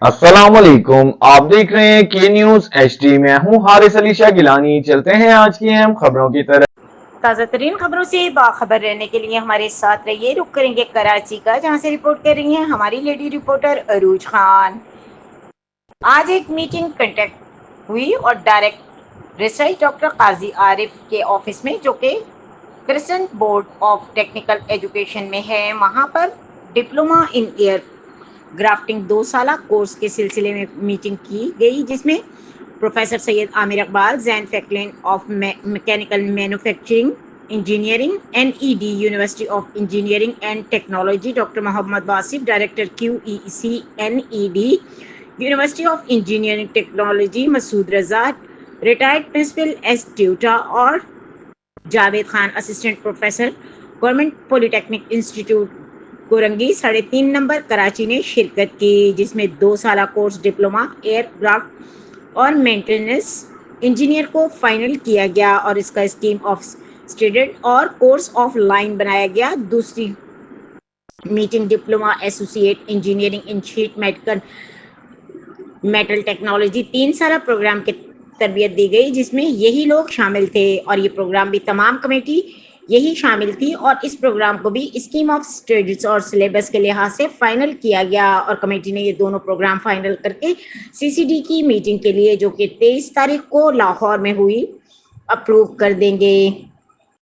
अस्सलाम वालेकुम। आप देख रहे हैं के न्यूज HD। मैं हूं हारिस अली शाह गिलानी। चलते हैं आज की अहम खबरों की तरफ। ताज़ा तरीन खबरों से बाखबर रहने के लिए हमारे साथ रहिए। रुक करेंगे कराची का, जहां से रिपोर्ट कर रही हैं हमारी लेडी रिपोर्टर अरूज खान। आज एक मीटिंग कंडक्ट हुई और डायरेक्ट रिसर्च डॉक्टर काजी आरिफ के ऑफिस में, जो कि crescent board of technical education में है, वहां पर डिप्लोमा इन एयर ग्राफ्टिंग 2 साला कोर्स के सिलसिले में मीटिंग की गई, जिसमें प्रोफेसर सैयद आमिर इकबाल, जैन faculty of mechanical manufacturing engineering NED university of engineering and technology, doctor Mohammad Wasif, director QEC NED university of engineering technology, Masood Raza, retired principal एस ट्यूटा, और Javed Khan, assistant professor, government polytechnic institute Korangi 3.5 number, Karachi ने शिरकत की, जिसमें 2 साला कोर्स डिप्लोमा एयरक्राफ्ट और मेंटेनेंस इंजीनियर को फाइनल किया गया और इसका स्कीम ऑफ स्टूडेंट और कोर्स ऑफ लाइन बनाया गया। दूसरी meeting diploma associate engineering in sheet metal technology 3 साला प्रोग्राम की तरबियत दी गई, जिसमें यही लोग शामिल थे, और ये प्रोग्राम भी तमाम कमेटी यही शामिल थी, और इस प्रोग्राम को भी स्कीम ऑफ स्टडीज और सिलेबस के लिहाज से फाइनल किया गया, और कमेटी ने ये दोनों प्रोग्राम फाइनल करके CCD की मीटिंग के लिए, जो कि 23 तारीख को लाहौर में हुई, अप्रूव कर देंगे।